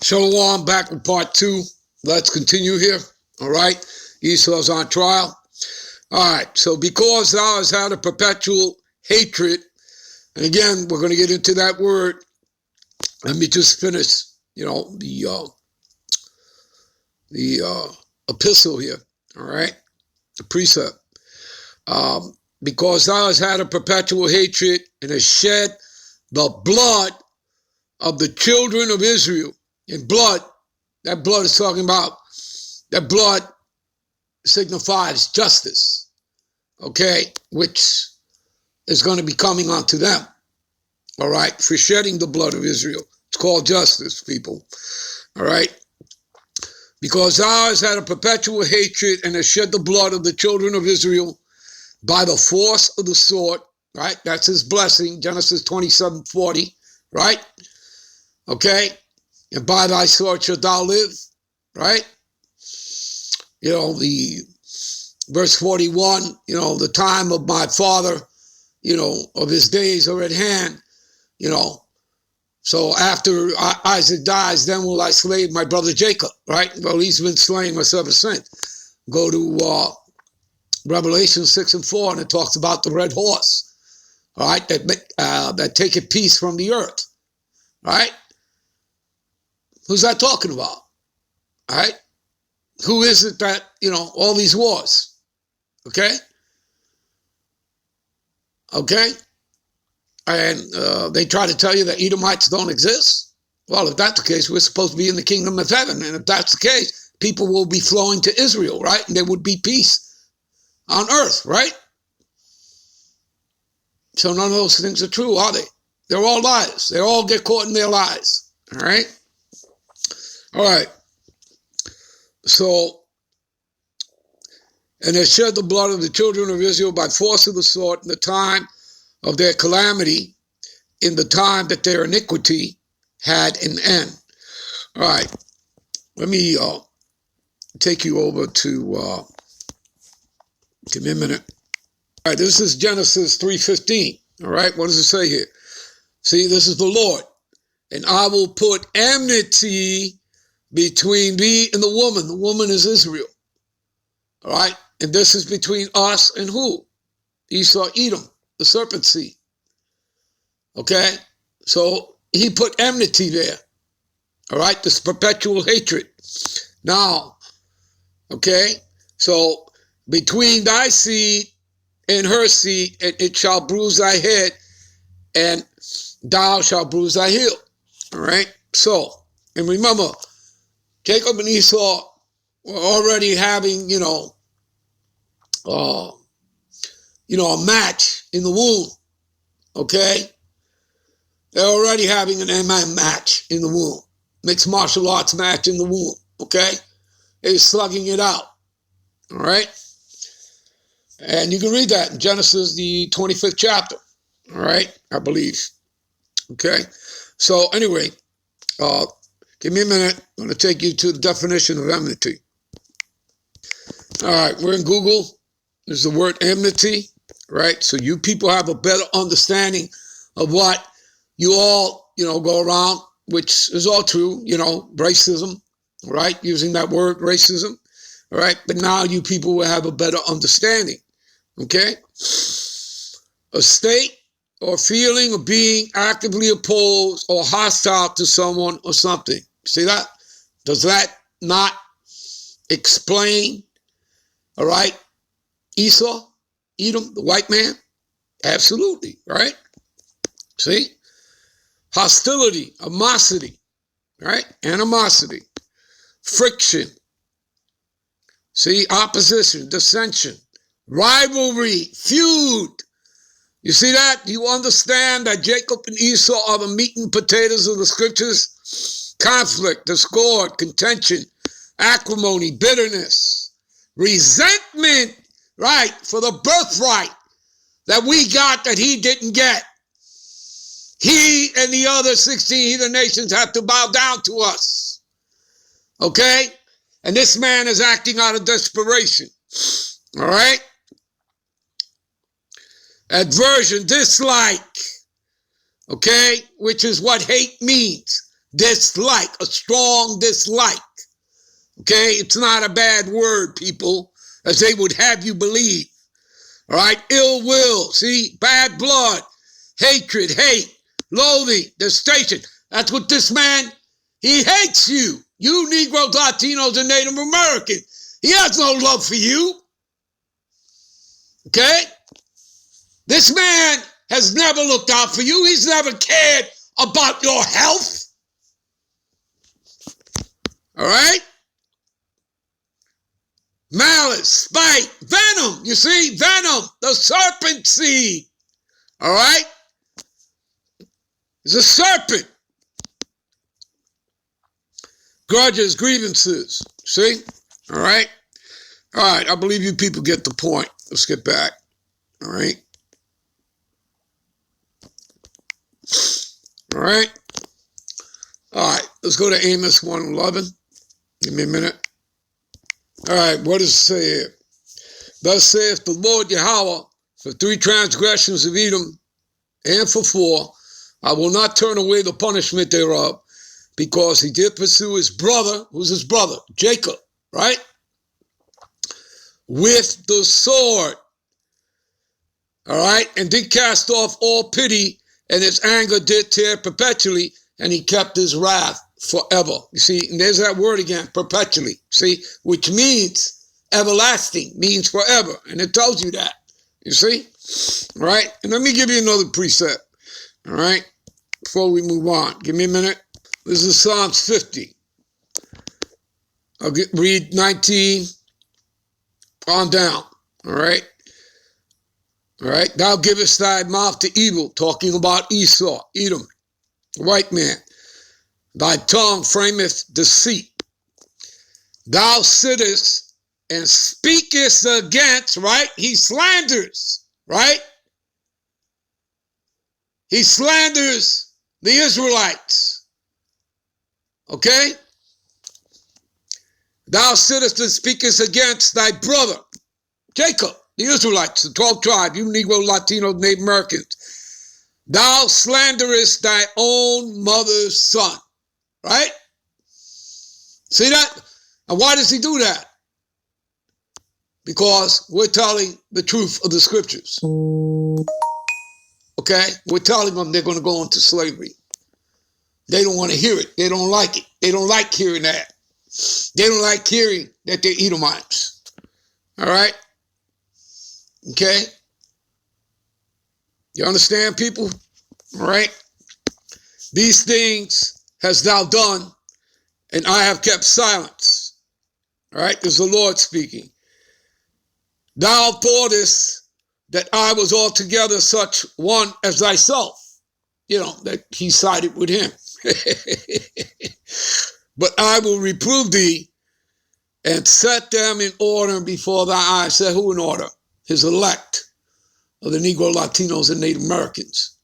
Shalom, back with part 2. Let's continue here. All right. Esau's on trial. All right. So because thou hast had a perpetual hatred, and again, we're going to get into that word. Let me just finish, the epistle here. All right. The precept. Because thou hast had a perpetual hatred and hast shed the blood of the children of Israel. And blood, that blood is talking about, that blood signifies justice, okay, which is going to be coming onto them, all right, for shedding the blood of Israel. It's called justice, people, all right. Because thou hast had a perpetual hatred and hast shed the blood of the children of Israel by the force of the sword, right? That's his blessing, Genesis 27:40, right? Okay. And by thy sword shalt thou live, right? The verse 41, the time of my father, of his days are at hand, So after Isaac dies, then will I slay my brother Jacob, right? Well, he's been slaying us ever since. Go to Revelation 6:4, and it talks about the red horse, all right, that taketh peace from the earth, right? Who's that talking about? All right? Who is it that, all these wars? Okay? Okay? And they try to tell you that Edomites don't exist. Well, if that's the case, we're supposed to be in the kingdom of heaven. And if that's the case, people will be flowing to Israel, right? And there would be peace on earth, right? So none of those things are true, are they? They're all lies. They all get caught in their lies. All right? All right, so, and they shed the blood of the children of Israel by force of the sword in the time of their calamity, in the time that their iniquity had an end. All right, let me take you over to, give me a minute. All right, this is Genesis 3:15. All right, what does it say here? See, this is the Lord. And I will put enmity between thee and the woman. The woman is Israel. All right. And this is between us and who? Esau, Edom, the serpent seed. Okay. So he put enmity there. All right. This perpetual hatred. Now, okay. So between thy seed and her seed, it shall bruise thy head, and thou shalt bruise thy heel. All right. So, and remember, Jacob and Esau were already having, a match in the womb, okay? They're already having an MMA match in the womb, mixed martial arts match in the womb, okay? They're slugging it out, all right? And you can read that in Genesis, the 25th chapter, all right? I believe, okay? So anyway, give me a minute. I'm going to take you to the definition of enmity. All right, we're in Google. There's the word enmity, right? So you people have a better understanding of what you all, go around, which is all true, racism, right? Using that word racism, all right? But now you people will have a better understanding, okay? A state or feeling of being actively opposed or hostile to someone or something. See that? Does that not explain, all right, Esau, Edom, the white man? Absolutely, right? See? Hostility, animosity, right? Animosity, friction. See? Opposition, dissension, rivalry, feud. You see that? Do you understand that Jacob and Esau are the meat and potatoes of the scriptures? Conflict, discord, contention, acrimony, bitterness, resentment, right, for the birthright that we got that he didn't get. He and the other 16 heathen nations have to bow down to us. Okay? And this man is acting out of desperation. All right? Aversion, dislike, okay, which is what hate means. dislike, a strong dislike. Okay, it's not a bad word, people, as they would have you believe. All right, ill will, see, bad blood, hatred, hate, loathing, devastation. That's what this man, he hates you. You Negroes, Latinos, and Native Americans. He has no love for you. Okay? This man has never looked out for you. He's never cared about your health. All right? Malice, spite, venom. You see, venom, the serpent seed. All right? It's a serpent. Grudges, grievances. See? All right? All right, I believe you people get the point. Let's get back. All right? All right? All right, let's go to Amos 1:11. Give me a minute. All right, what does it say here? Thus saith the Lord Yahweh, for 3 transgressions of Edom, and for 4, I will not turn away the punishment thereof, because he did pursue his brother. Who's his brother? Jacob, right? With the sword. All right, and did cast off all pity, and his anger did tear perpetually, and he kept his wrath forever. You see, and there's that word again, perpetually. See, which means everlasting, means forever. And it tells you that. You see? All right? And let me give you another precept. All right? Before we move on. Give me a minute. This is Psalms 50. I'll read 19 on down. All right? All right? Thou givest thy mouth to evil, talking about Esau, Edom, the white man. Thy tongue frameth deceit. Thou sittest and speakest against, right? He slanders, right? He slanders the Israelites. Okay? Thou sittest and speakest against thy brother, Jacob, the Israelites, the 12 tribes, you Negro, Latino, Native Americans. Thou slanderest thy own mother's son. Right? See that? And why does he do that? Because we're telling the truth of the scriptures. Okay? We're telling them they're going to go into slavery. They don't want to hear it. They don't like it. They don't like hearing that. They don't like hearing that they're Edomites. All right? Okay? You understand, people? All right? These things hast thou done, and I have kept silence. All right, this is the Lord speaking. Thou thoughtest that I was altogether such one as thyself. You know, that he sided with him. But I will reprove thee and set them in order before thy eyes. Set who in order? His elect of the Negro, Latinos, and Native Americans.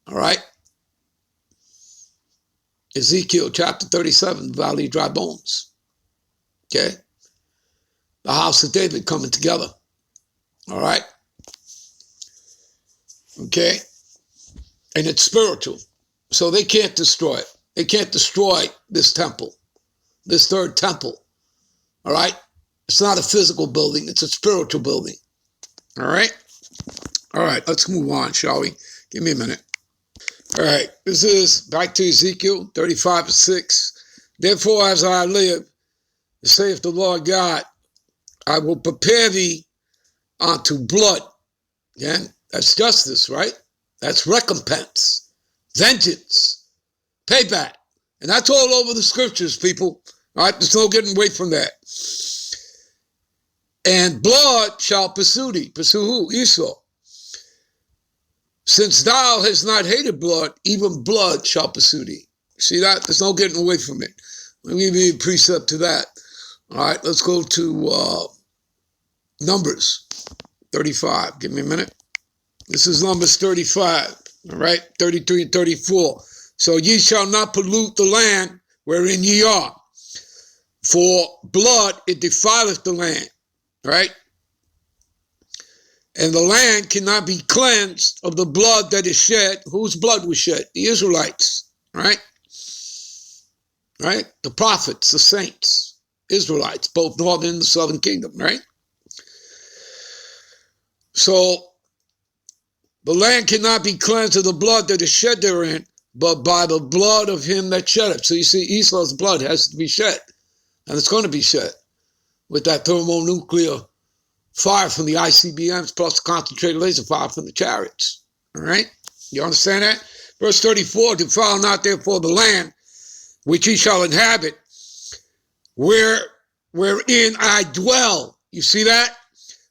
All right? Ezekiel chapter 37, Valley of Dry Bones. Okay? The house of David coming together. All right? Okay? And it's spiritual. So they can't destroy it. They can't destroy this temple, this third temple. All right? It's not a physical building. It's a spiritual building. All right? All right, let's move on, shall we? Give me a minute. All right, this is back to Ezekiel 35:6. Therefore, as I live, saith the Lord God, I will prepare thee unto blood. Again, that's justice, right? That's recompense, vengeance, payback. And that's all over the scriptures, people. All right, there's no getting away from that. And blood shall pursue thee. Pursue who? Esau. Since thou hast not hated blood, even blood shall pursue thee. See that? There's no getting away from it. Let me give you a precept to that. All right, let's go to Numbers 35. Give me a minute. This is Numbers 35. All right, 33 and 34. So ye shall not pollute the land wherein ye are, for blood it defileth the land. Right? And the land cannot be cleansed of the blood that is shed. Whose blood was shed? The Israelites, right? right? The prophets, the saints, Israelites, both northern and southern kingdom, right? So the land cannot be cleansed of the blood that is shed therein, but by the blood of him that shed it. So you see, Esau's blood has to be shed, and it's going to be shed with that thermonuclear fire from the ICBMs plus the concentrated laser fire from the chariots. All right? You understand that? Verse 34, defile not therefore the land which ye shall inhabit, wherein I dwell. You see that?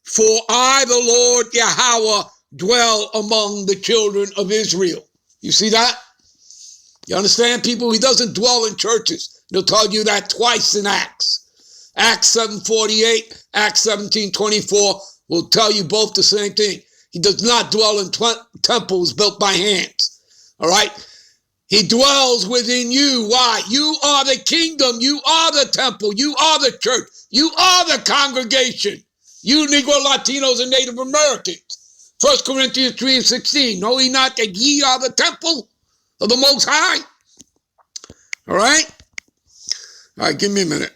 For I, the Lord Yahweh, dwell among the children of Israel. You see that? You understand, people? He doesn't dwell in churches. He'll tell you that twice in Acts. Acts 7:48, Acts 17:24 will tell you both the same thing. He does not dwell in temples built by hands. All right? He dwells within you. Why? You are the kingdom. You are the temple. You are the church. You are the congregation. You Negro, Latinos, and Native Americans. 1 Corinthians 3:16. Know ye not that ye are the temple of the Most High? All right? All right, give me a minute.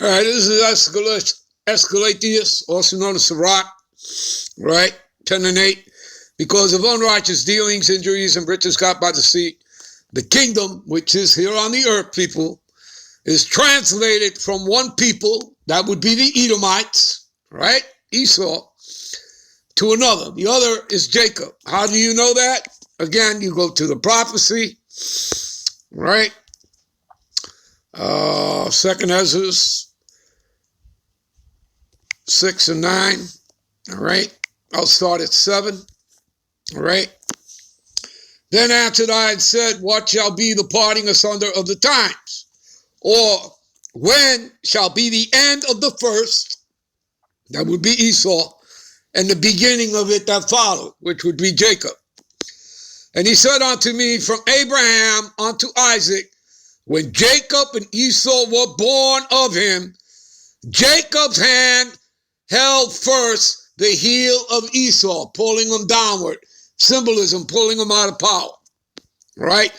All right, this is Escalatius, also known as Sirach, right? 10 and 8. Because of unrighteous dealings, injuries, and riches got by deceit, the kingdom, which is here on the earth, people, is translated from one people, that would be the Edomites, right? Esau, to another. The other is Jacob. How do you know that? Again, you go to the prophecy, right? 2nd Ezra 6 and 9, all right? I'll start at 7, all right? Then answered I and said, what shall be the parting asunder of the times? Or when shall be the end of the first, that would be Esau, and the beginning of it that followed, which would be Jacob? And he said unto me, from Abraham unto Isaac, when Jacob and Esau were born of him, Jacob's hand held first the heel of Esau, pulling him downward. Symbolism, pulling him out of power. Right?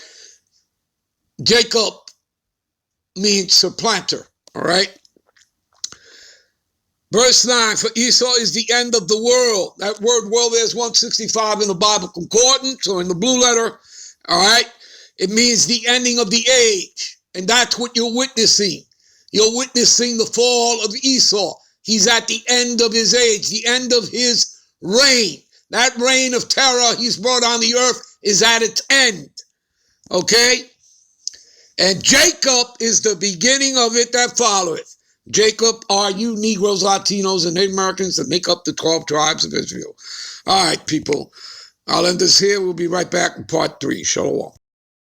Jacob means supplanter. All right? Verse 9, for Esau is the end of the world. That word world there is 165 in the Bible Concordance, or in the blue letter. All right? It means the ending of the age. And that's what you're witnessing. You're witnessing the fall of Esau. He's at the end of his age, the end of his reign. That reign of terror he's brought on the earth is at its end. Okay? And Jacob is the beginning of it that followeth. Jacob are you Negroes, Latinos, and Native Americans that make up the 12 tribes of Israel. All right, people. I'll end this here. We'll be right back in part 3. Shalom.